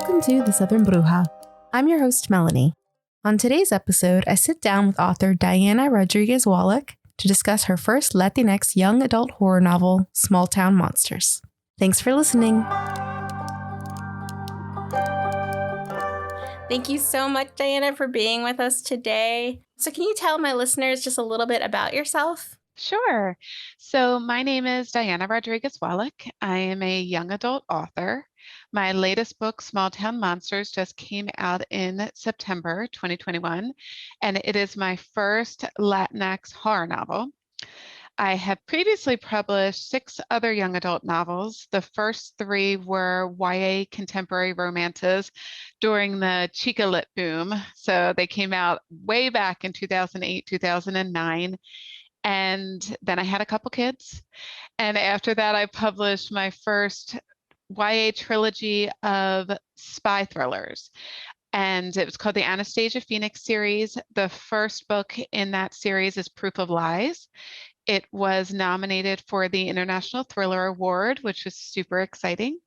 Welcome to The Southern Bruja. I'm your host, Melanie. On today's episode, I sit down with author Diana Rodriguez Wallach to discuss her first Latinx young adult horror novel, Small Town Monsters. Thanks for listening. Thank you so much, Diana, for being with us today. So can you tell my listeners just a little bit about yourself? Sure. So my name is Diana Rodriguez Wallach. I am a young adult author. My latest book, Small Town Monsters, just came out in September 2021, and it is my first Latinx horror novel. I have previously published 6 other young adult novels. The first 3 were YA contemporary romances during the Chica Lit boom. So they came out way back in 2008, 2009. And then I had a couple kids. And after that, I published my first YA trilogy of spy thrillers. And it was called the Anastasia Phoenix series. The first book in that series is Proof of Lies. It was nominated for the International Thriller Award, which was super exciting.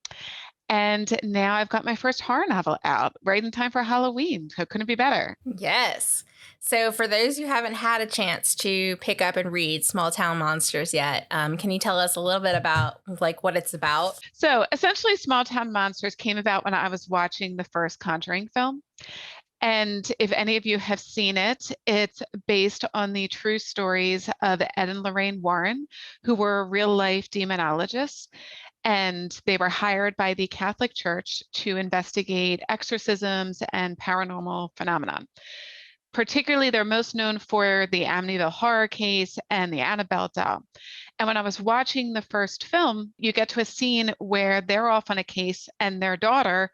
And now I've got my first horror novel out right in time for Halloween. So it couldn't be better. Yes. So for those who haven't had a chance to pick up and read Small Town Monsters yet, can you tell us a little bit about what it's about? So essentially, Small Town Monsters came about when I was watching the first Conjuring film. And if any of you have seen it, it's based on the true stories of Ed and Lorraine Warren, who were real life demonologists. And they were hired by the Catholic Church to investigate exorcisms and paranormal phenomenon. Particularly, they're most known for the Amityville horror case and the Annabelle doll. And when I was watching the first film, you get to a scene where they're off on a case and their daughter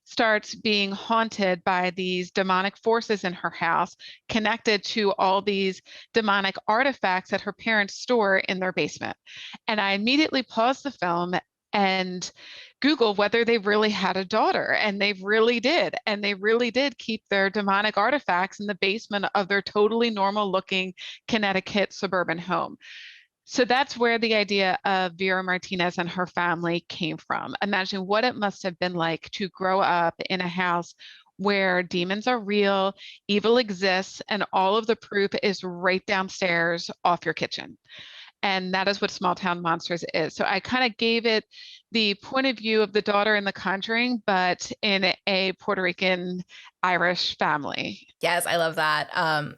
starts being haunted by these demonic forces in her house, connected to all these demonic artifacts that her parents store in their basement. And I immediately paused the film and Google whether they really had a daughter, and they really did. And they really did keep their demonic artifacts in the basement of their totally normal looking Connecticut suburban home. So that's where the idea of Vera Martinez and her family came from. Imagine what it must have been like to grow up in a house where demons are real, evil exists, and all of the proof is right downstairs off your kitchen. And that is what Small Town Monsters is. So I kind of gave it the point of view of the daughter in The Conjuring, but in a Puerto Rican Irish family. Yes, I love that.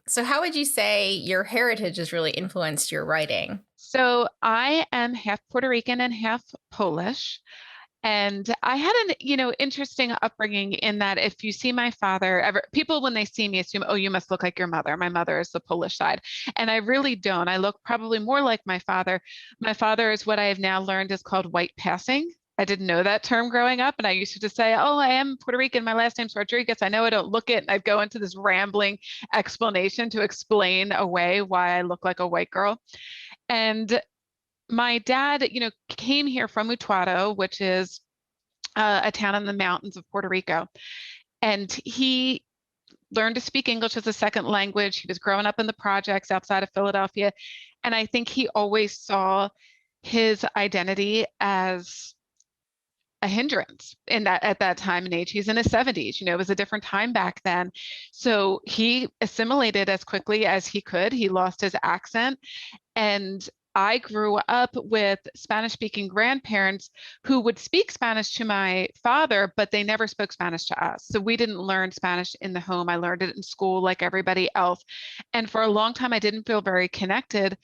So how would you say your heritage has really influenced your writing? So I am half Puerto Rican and half Polish. And I had an, interesting upbringing in that if you see my father, people when they see me assume, oh, you must look like your mother. My mother is the Polish side. And I really don't. I look probably more like my father. My father is what I have now learned is called white passing. I didn't know that term growing up. And I used to just say, oh, I am Puerto Rican. My last name's Rodriguez. I know I don't look it. And I'd go into this rambling explanation to explain away why I look like a white girl. And my dad, came here from Utuado, which is a town in the mountains of Puerto Rico. And he learned to speak English as a second language. He was growing up in the projects outside of Philadelphia. And I think he always saw his identity as a hindrance at that time and age. He's in his 70s, it was a different time back then. So he assimilated as quickly as he could. He lost his accent. And I grew up with Spanish-speaking grandparents who would speak Spanish to my father, but they never spoke Spanish to us. So we didn't learn Spanish in the home. I learned it in school like everybody else. And for a long time, I didn't feel very connected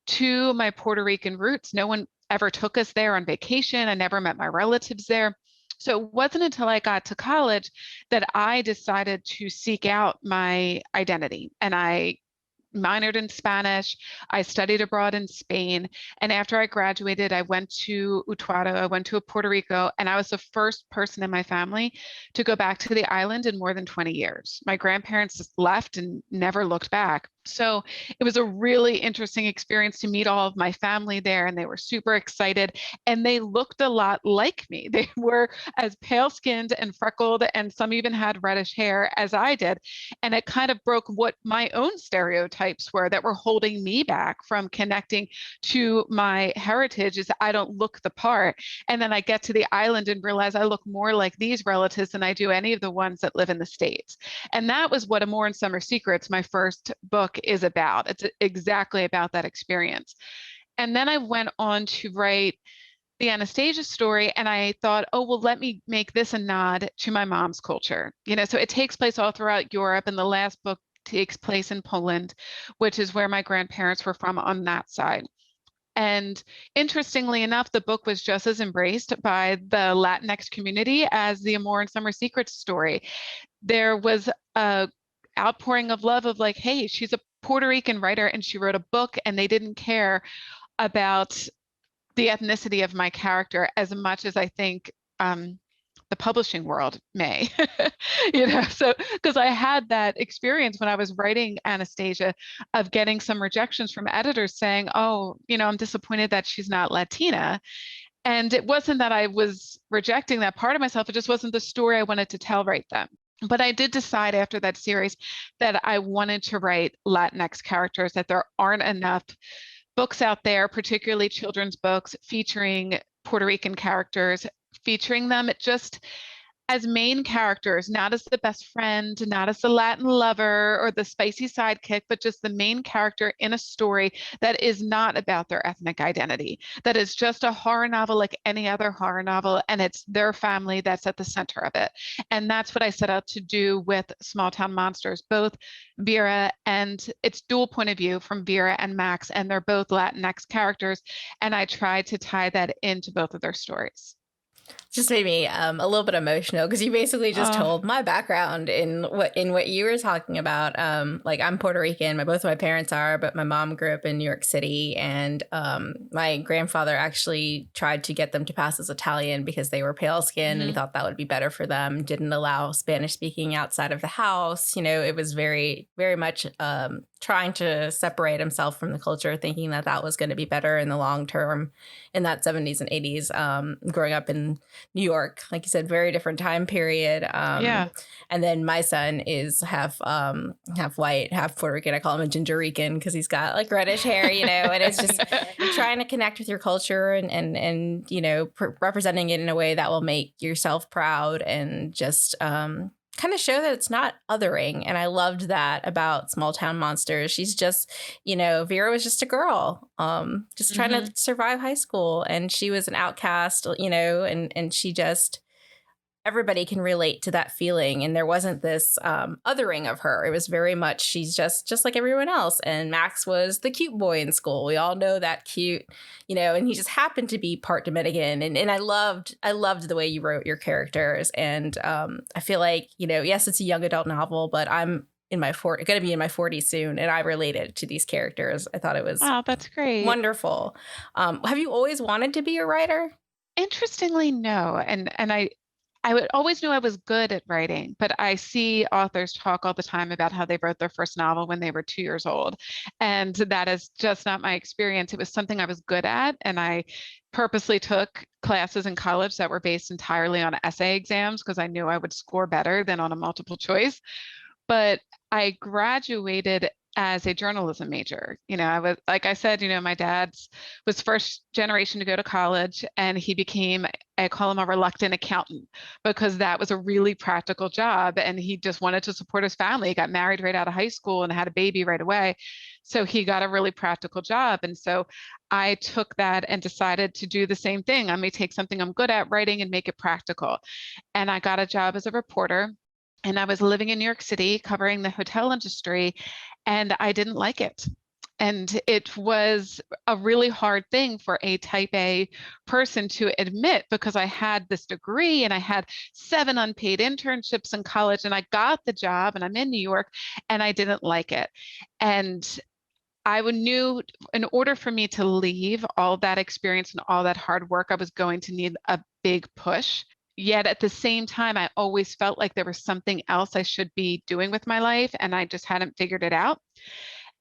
to my Puerto Rican roots. No one ever took us there on vacation. I never met my relatives there. So it wasn't until I got to college that I decided to seek out my identity. And I minored in Spanish. I studied abroad in Spain. And after I graduated, I went to Utuado, I went to Puerto Rico, and I was the first person in my family to go back to the island in more than 20 years. My grandparents just left and never looked back. So it was a really interesting experience to meet all of my family there, and they were super excited. And they looked a lot like me. They were as pale skinned and freckled, and some even had reddish hair as I did. And it kind of broke what my own stereotypes were that were holding me back from connecting to my heritage, is I don't look the part. And then I get to the island and realize I look more like these relatives than I do any of the ones that live in the States. And that was what Amore and Summer Secrets, my first book, is about. It's exactly about that experience. And then I went on to write the Anastasia story, and I thought, oh, well, let me make this a nod to my mom's culture. So it takes place all throughout Europe, and the last book takes place in Poland, which is where my grandparents were from on that side. And interestingly enough, the book was just as embraced by the Latinx community as the Amore and Summer Secrets story. There was a outpouring of love of like, hey, she's a Puerto Rican writer and she wrote a book, and they didn't care about the ethnicity of my character as much as I think the publishing world may. So because I had that experience when I was writing Anastasia of getting some rejections from editors saying, oh, I'm disappointed that she's not Latina. And it wasn't that I was rejecting that part of myself, it just wasn't the story I wanted to tell right then. But I did decide after that series that I wanted to write Latinx characters, that there aren't enough books out there, particularly children's books, featuring Puerto Rican characters, featuring them just as main characters, not as the best friend, not as the Latin lover or the spicy sidekick, but just the main character in a story that is not about their ethnic identity, that is just a horror novel like any other horror novel, and it's their family that's at the center of it. And that's what I set out to do with Small Town Monsters, both Vera, and it's dual point of view from Vera and Max, and they're both Latinx characters, and I tried to tie that into both of their stories. Just made me a little bit emotional because you basically just told my background in what you were talking about. Like, I'm Puerto Rican. Both of my parents are, but my mom grew up in New York City, and my grandfather actually tried to get them to pass as Italian because they were pale skinned, and he thought that would be better for them. Didn't allow Spanish speaking outside of the house. It was very, very much trying to separate himself from the culture, thinking that that was going to be better in the long term in that 70s and 80s. Growing up in New York, like you said, very different time period. Yeah. And then my son is half white, half Puerto Rican. I call him a ginger Rican because he's got like reddish hair, and it's just trying to connect with your culture and representing it in a way that will make yourself proud and just kind of show that it's not othering. And I loved that about Small Town Monsters. She's just, Vera was just a girl, just trying to survive high school. And she was an outcast, and she just, everybody can relate to that feeling. And there wasn't this othering of her. It was very much, she's just like everyone else. And Max was the cute boy in school. We all know that cute, and he just happened to be part Dominican. And I loved the way you wrote your characters. And I feel like, yes, it's a young adult novel, but I'm going to be in my 40s soon. And I related to these characters. I thought it was that's great. Wonderful. Have you always wanted to be a writer? Interestingly, no. And I would always knew I was good at writing, but I see authors talk all the time about how they wrote their first novel when they were 2 years old. And that is just not my experience. It was something I was good at. And I purposely took classes in college that were based entirely on essay exams because I knew I would score better than on a multiple choice. But I graduated as a journalism major. I was, like I said, my dad was first generation to go to college, and he became, I call him a reluctant accountant, because that was a really practical job. And he just wanted to support his family. He got married right out of high school and had a baby right away. So he got a really practical job. And so I took that and decided to do the same thing. I may take something I'm good at, writing, and make it practical. And I got a job as a reporter. And I was living in New York City covering the hotel industry, and I didn't like it. And it was a really hard thing for a type A person to admit, because I had this degree and I had 7 unpaid internships in college, and I got the job and I'm in New York, and I didn't like it. And I knew in order for me to leave all that experience and all that hard work, I was going to need a big push. Yet at the same time, I always felt like there was something else I should be doing with my life, and I just hadn't figured it out.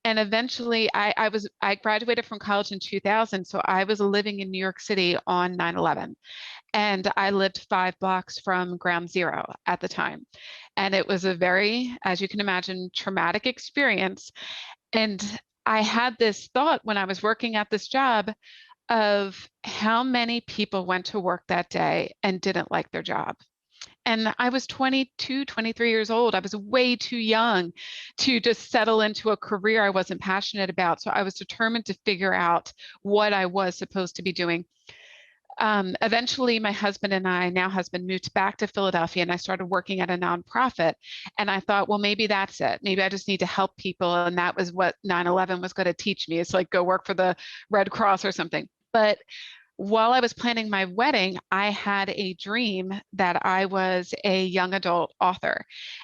And eventually I graduated from college in 2000. So I was living in New York City on 9/11. And I lived 5 blocks from ground zero at the time. And it was a very, as you can imagine, traumatic experience. And I had this thought when I was working at this job of how many people went to work that day and didn't like their job. And I was 22, 23 years old. I was way too young to just settle into a career I wasn't passionate about. So I was determined to figure out what I was supposed to be doing. Eventually, my husband and I, now husband, moved back to Philadelphia, and I started working at a nonprofit. And I thought, well, maybe that's it. Maybe I just need to help people. And that was what 9/11 was going to teach me. It's like, go work for the Red Cross or something. But while I was planning my wedding, I had a dream that I was a young adult author.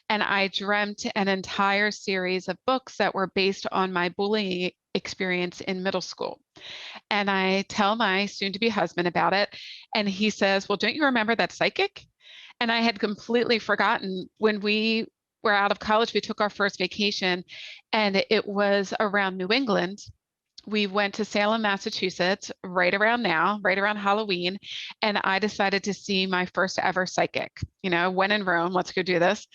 And I dreamt an entire series of books that were based on my bullying experience in middle school. And I tell my soon to be husband about it. And he says, well, don't you remember that psychic? And I had completely forgotten. When we were out of college, we took our first vacation, and it was around New England. We went to Salem, Massachusetts, right around Halloween. And I decided to see my first ever psychic. When in Rome, let's go do this.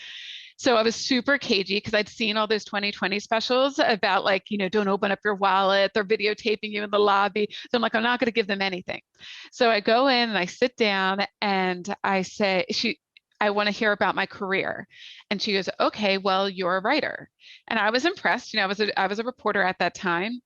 So I was super cagey because I'd seen all those 2020 specials about don't open up your wallet. They're videotaping you in the lobby. So I'm like, I'm not going to give them anything. So I go in and I sit down and I say, I want to hear about my career. And she goes, okay, well, you're a writer. And I was impressed. I was a reporter at that time.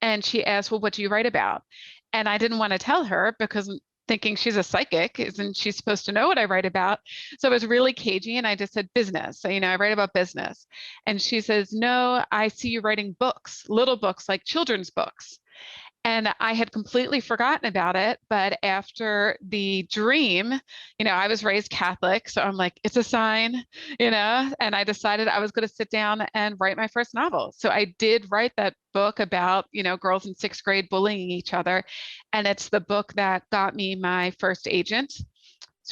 And she asked, well, what do you write about? And I didn't want to tell her because thinking she's a psychic, isn't she supposed to know what I write about? So I was really cagey and I just said business. So, I write about business. And she says, no, I see you writing books, little books, like children's books. And I had completely forgotten about it. But after the dream, I was raised Catholic. So I'm like, it's a sign, and I decided I was going to sit down and write my first novel. So I did write that book about, girls in 6th grade bullying each other. And it's the book that got me my first agent,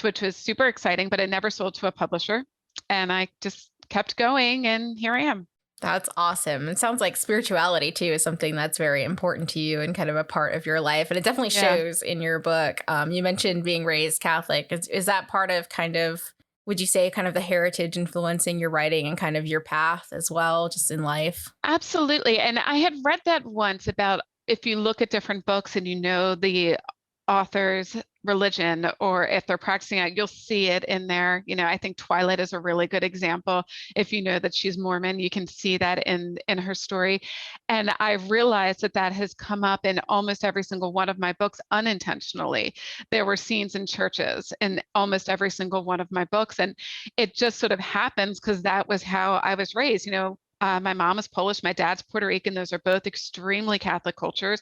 which was super exciting, but it never sold to a publisher. And I just kept going, and here I am. That's awesome. It sounds like spirituality, too, is something that's very important to you and kind of a part of your life. And it definitely shows in your book. You mentioned being raised Catholic. Is that part of would you say kind of the heritage influencing your writing and kind of your path as well, just in life? Absolutely. And I had read that once about if you look at different books and the author's religion, or if they're practicing it, you'll see it in there. I think Twilight is a really good example. If you know that she's Mormon, you can see that in her story. And I realized that has come up in almost every single one of my books unintentionally. There were scenes in churches in almost every single one of my books. And it just sort of happens because that was how I was raised. My mom is Polish, my dad's Puerto Rican. Those are both extremely Catholic cultures.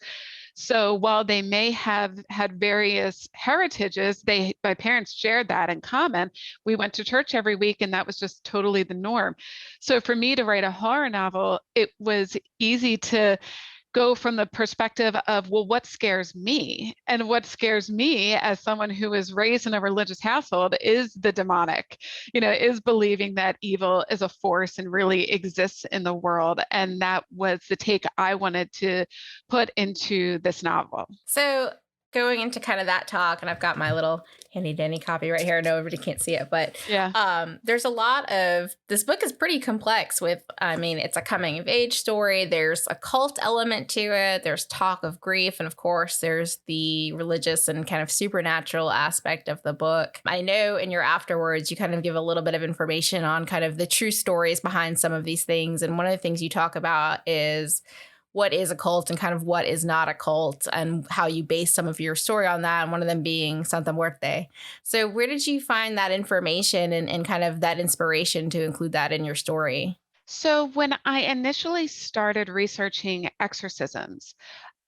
So while they may have had various heritages, my parents shared that in common. We went to church every week, and that was just totally the norm. So for me to write a horror novel, it was easy to go from the perspective of, well, what scares me? And what scares me as someone who was raised in a religious household is the demonic, is believing that evil is a force and really exists in the world. And that was the take I wanted to put into this novel. So going into kind of that talk, and I've got my little handy dandy copy right here. I know everybody can't see it, but there's a lot of, this book is pretty complex it's a coming of age story. There's a cult element to it. There's talk of grief. And of course, there's the religious and kind of supernatural aspect of the book. I know in your afterwards, you kind of give a little bit of information on kind of the true stories behind some of these things. And one of the things you talk about is what is a cult and kind of what is not a cult, and how you base some of your story on that, and one of them being Santa Muerte. So where did you find that information and kind of that inspiration to include that in your story? So when I initially started researching exorcisms,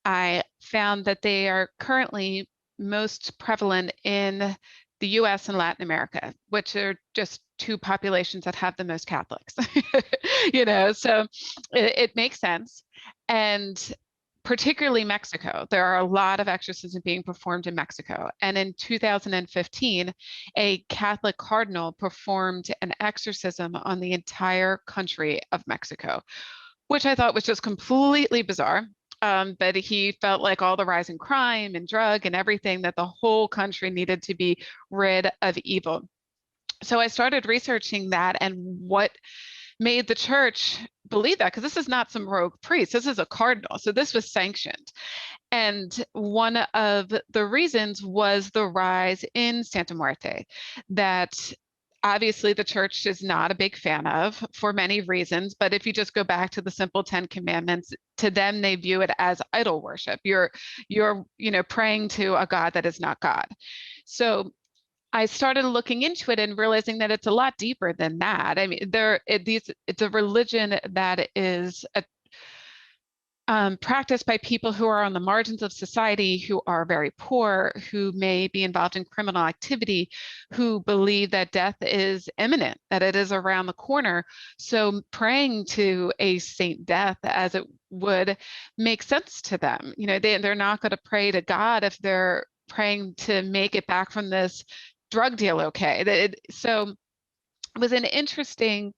I found that they are currently most prevalent in the US and Latin America, which are just two populations that have the most Catholics. So it makes sense. And particularly Mexico, there are a lot of exorcisms being performed in Mexico. And in 2015, a Catholic cardinal performed an exorcism on the entire country of Mexico, which I thought was just completely bizarre. But he felt like all the rising crime and drug and everything, that the whole country needed to be rid of evil. So I started researching that and what made the church believe that, because this is not some rogue priest, this is a cardinal. So this was sanctioned. And one of the reasons was the rise in Santa Muerte, that obviously the church is not a big fan of for many reasons. But if you just go back to the simple 10 commandments, to them, they view it as idol worship. You're praying to a God that is not God. So I started looking into it and realizing that it's a lot deeper than that. I mean, it's a religion that is practiced by people who are on the margins of society, who are very poor, who may be involved in criminal activity, who believe that death is imminent, that it is around the corner. So praying to a Saint Death, as it would, make sense to them. They're not going to pray to God if they're praying to make it back from this drug deal okay. So it was an interesting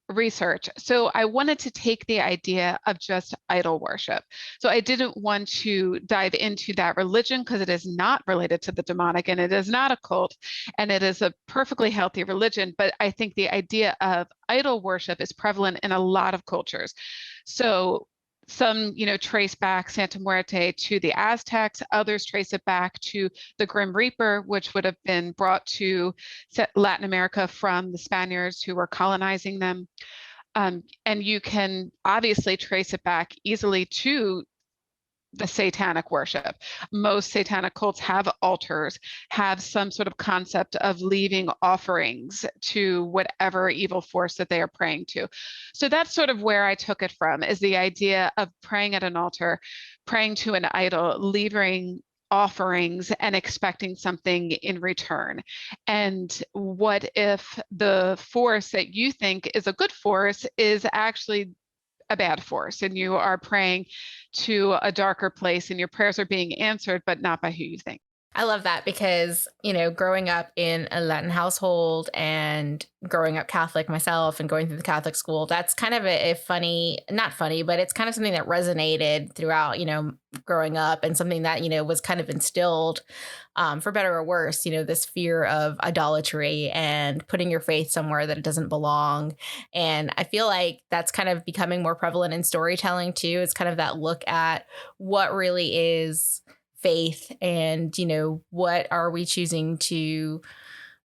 research. So I wanted to take the idea of just idol worship. So I didn't want to dive into that religion, because it is not related to the demonic, and it is not a cult, and it is a perfectly healthy religion. But I think the idea of idol worship is prevalent in a lot of cultures. So some, trace back Santa Muerte to the Aztecs, others trace it back to the Grim Reaper, which would have been brought to Latin America from the Spaniards who were colonizing them. And you can obviously trace it back easily to the satanic worship. Most satanic cults have altars, have some sort of concept of leaving offerings to whatever evil force that they are praying to. So that's sort of where I took it from, is the idea of praying at an altar, praying to an idol, leaving offerings and expecting something in return. And what if the force that you think is a good force is actually a bad force, and you are praying to a darker place and your prayers are being answered, but not by who you think? I love that because, growing up in a Latin household and growing up Catholic myself and going through the Catholic school, that's kind of a funny, not funny, but it's kind of something that resonated throughout, growing up, and something that, was kind of instilled, for better or worse, this fear of idolatry and putting your faith somewhere that it doesn't belong. And I feel like that's kind of becoming more prevalent in storytelling too. It's kind of that look at what really is faith, and what are we choosing to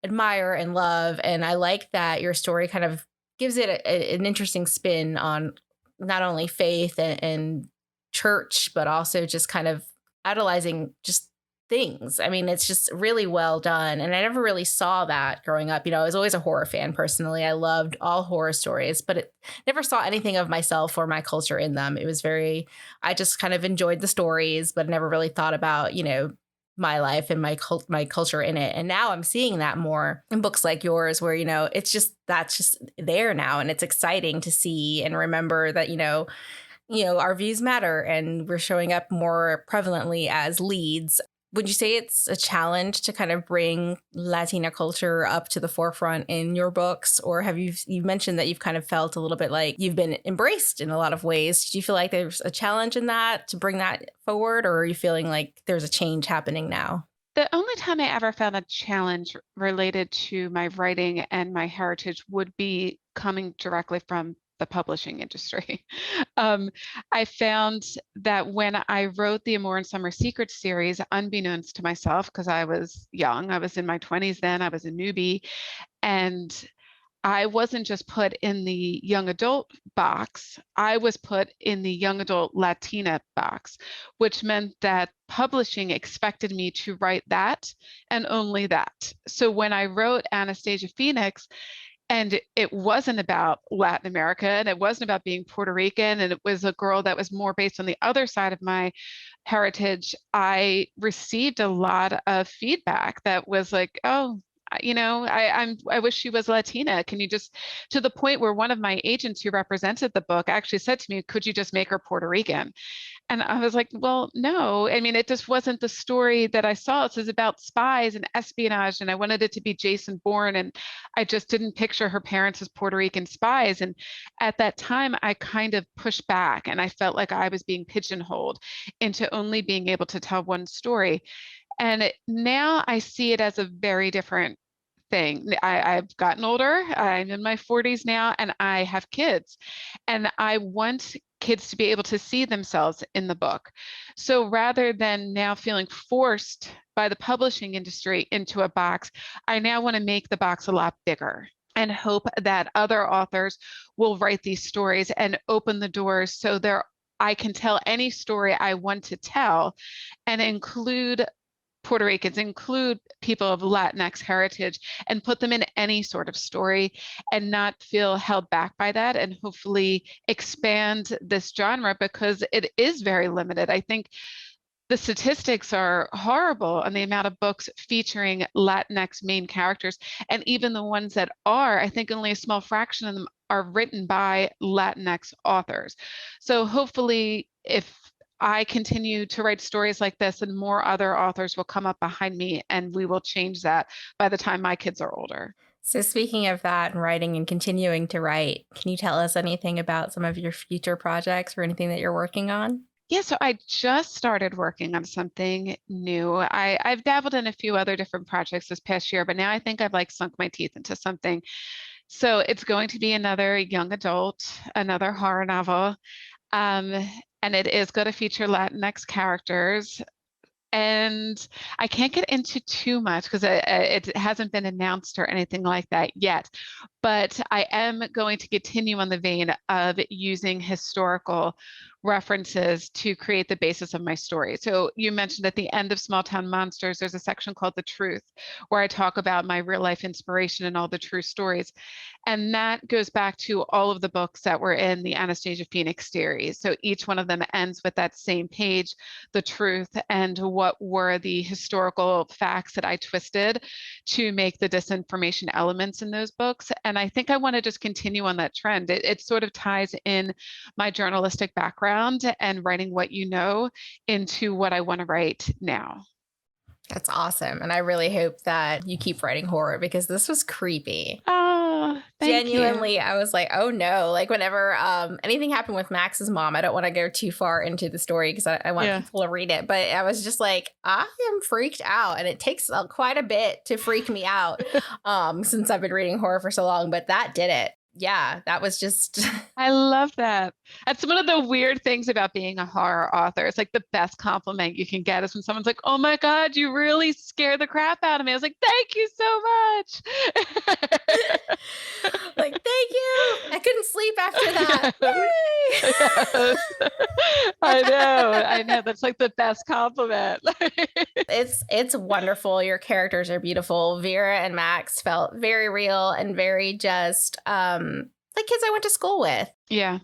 admire and love. And I like that your story kind of gives it an interesting spin on not only faith and church, but also just kind of idolizing just things. I mean, it's just really well done. And I never really saw that growing up. I was always a horror fan personally. I loved all horror stories, but never saw anything of myself or my culture in them. It was I just kind of enjoyed the stories, but never really thought about, my life and my culture in it. And now I'm seeing that more in books like yours, where, that's just there now. And it's exciting to see and remember that, our views matter, and we're showing up more prevalently as leads. Would you say it's a challenge to kind of bring Latina culture up to the forefront in your books? Or have you've mentioned that you've kind of felt a little bit like you've been embraced in a lot of ways. Do you feel like there's a challenge in that to bring that forward? Or are you feeling like there's a change happening now? The only time I ever found a challenge related to my writing and my heritage would be coming directly from the publishing industry. I found that when I wrote the Amore and Summer Secrets series, unbeknownst to myself, because I was young, I was in my 20s then, I was a newbie, and I wasn't just put in the young adult box, I was put in the young adult Latina box, which meant that publishing expected me to write that and only that. So when I wrote Anastasia Phoenix, and it wasn't about Latin America, and it wasn't about being Puerto Rican, and it was a girl that was more based on the other side of my heritage, I received a lot of feedback that was like, oh, I wish she was Latina. Can you just, to the point where one of my agents who represented the book actually said to me, could you just make her Puerto Rican? And I was like, well, no. I mean, it just wasn't the story that I saw. It was about spies and espionage, and I wanted it to be Jason Bourne, and I just didn't picture her parents as Puerto Rican spies. And at that time, I kind of pushed back, and I felt like I was being pigeonholed into only being able to tell one story. And now I see it as a very different thing. I've gotten older. I'm in my 40s now, and I have kids. And I want kids to be able to see themselves in the book. So rather than now feeling forced by the publishing industry into a box, I now want to make the box a lot bigger and hope that other authors will write these stories and open the doors so I can tell any story I want to tell and include Puerto Ricans, include people of Latinx heritage, and put them in any sort of story and not feel held back by that, and hopefully expand this genre because it is very limited. I think the statistics are horrible on the amount of books featuring Latinx main characters. And even the ones that are, I think only a small fraction of them are written by Latinx authors. So hopefully, if I continue to write stories like this, and more other authors will come up behind me, and we will change that by the time my kids are older. So speaking of that and writing and continuing to write, can you tell us anything about some of your future projects or anything that you're working on? Yeah, so I just started working on something new. I've dabbled in a few other different projects this past year, but now I think I've like sunk my teeth into something. So it's going to be another young adult, another horror novel. And it is going to feature Latinx characters. And I can't get into too much because it hasn't been announced or anything like that yet. But I am going to continue on the vein of using historical references to create the basis of my story. So you mentioned at the end of Small Town Monsters, there's a section called The Truth, where I talk about my real life inspiration and all the true stories. And that goes back to all of the books that were in the Anastasia Phoenix series. So each one of them ends with that same page, the truth, and what were the historical facts that I twisted to make the disinformation elements in those books. And I think I want to just continue on that trend. It sort of ties in my journalistic background and writing what you know into what I want to write now. That's awesome. And I really hope that you keep writing horror because this was creepy. Oh, thank Genuinely, you. I was like, oh no. Like whenever anything happened with Max's mom, I don't want to go too far into the story because I want people to read it. But I was just like, I am freaked out. And it takes quite a bit to freak me out since I've been reading horror for so long. But that did it. Yeah, that was just. I love that. That's one of the weird things about being a horror author. It's like the best compliment you can get is when someone's like, oh my God, you really scared the crap out of me. I was like, thank you so much. Like, thank you. I couldn't sleep after that. Yes. I know. That's like the best compliment. It's wonderful. Your characters are beautiful. Vera and Max felt very real and very just like kids I went to school with. Yeah.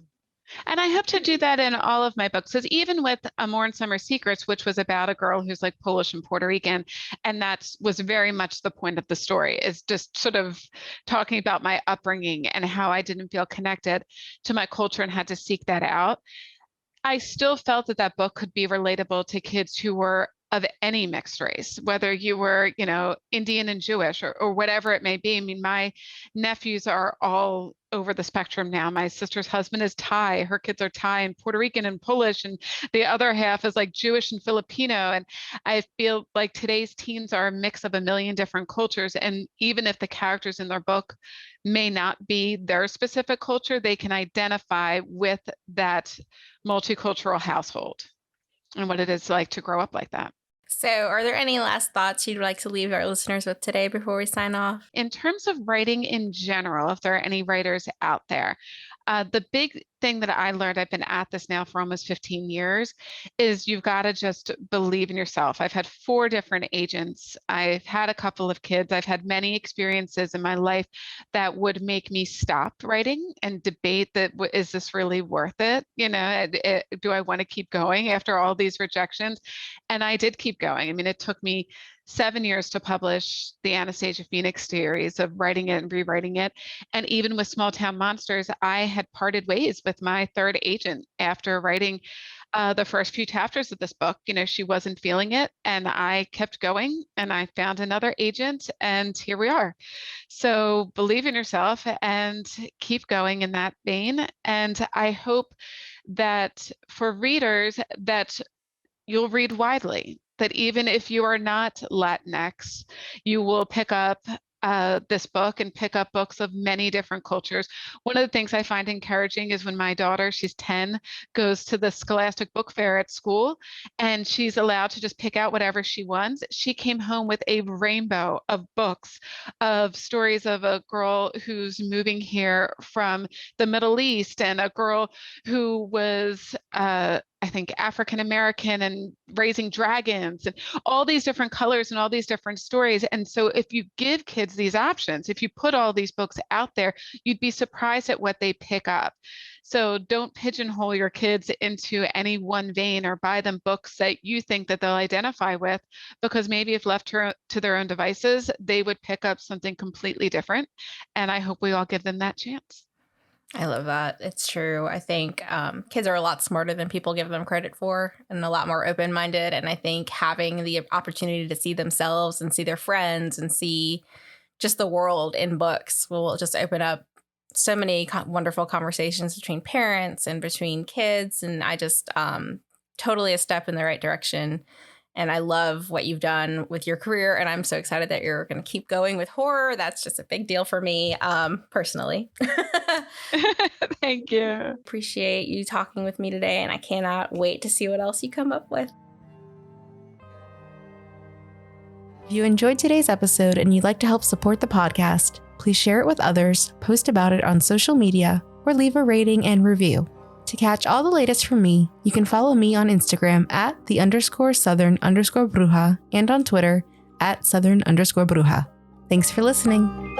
And I hope to do that in all of my books. Because even with Amor and Summer Secrets, which was about a girl who's like Polish and Puerto Rican, and that was very much the point of the story, is just sort of talking about my upbringing and how I didn't feel connected to my culture and had to seek that out. I still felt that that book could be relatable to kids who were of any mixed race, whether you were, Indian and Jewish or whatever it may be. I mean, my nephews are all over the spectrum now. My sister's husband is Thai, her kids are Thai and Puerto Rican and Polish, and the other half is like Jewish and Filipino. And I feel like today's teens are a mix of a million different cultures. And even if the characters in their book may not be their specific culture, they can identify with that multicultural household and what it is like to grow up like that. So are there any last thoughts you'd like to leave our listeners with today before we sign off? In terms of writing in general, if there are any writers out there, the big thing that I learned, I've been at this now for almost 15 years, is you've got to just believe in yourself. I've had 4 different agents. I've had a couple of kids. I've had many experiences in my life that would make me stop writing and debate that, is this really worth it? Do I want to keep going after all these rejections? And I did keep going. I mean, it took me 7 years to publish the Anastasia Phoenix series of writing it and rewriting it. And even with Small Town Monsters, I had parted ways with my third agent after writing the first few chapters of this book. She wasn't feeling it, and I kept going, and I found another agent, and here we are. So believe in yourself and keep going in that vein. And I hope that for readers that you'll read widely, that even if you are not Latinx, you will pick up this book and pick up books of many different cultures. One of the things I find encouraging is when my daughter, she's 10, goes to the Scholastic Book Fair at school, and she's allowed to just pick out whatever she wants. She came home with a rainbow of books, of stories of a girl who's moving here from the Middle East, and a girl who was I think African American and raising dragons, and all these different colors and all these different stories. And so if you give kids these options, if you put all these books out there, you'd be surprised at what they pick up. So don't pigeonhole your kids into any one vein, or buy them books that you think that they'll identify with, because maybe if left to their own devices, they would pick up something completely different. And I hope we all give them that chance. I love that. It's true. I think kids are a lot smarter than people give them credit for, and a lot more open-minded. And I think having the opportunity to see themselves and see their friends and see just the world in books will just open up so many wonderful conversations between parents and between kids. And I just totally a step in the right direction. And I love what you've done with your career. And I'm so excited that you're going to keep going with horror. That's just a big deal for me, personally. Thank you. Appreciate you talking with me today. And I cannot wait to see what else you come up with. If you enjoyed today's episode and you'd like to help support the podcast, please share it with others, post about it on social media, or leave a rating and review. To catch all the latest from me, you can follow me on Instagram at @the_southern_bruja and on Twitter @southern_bruja. Thanks for listening.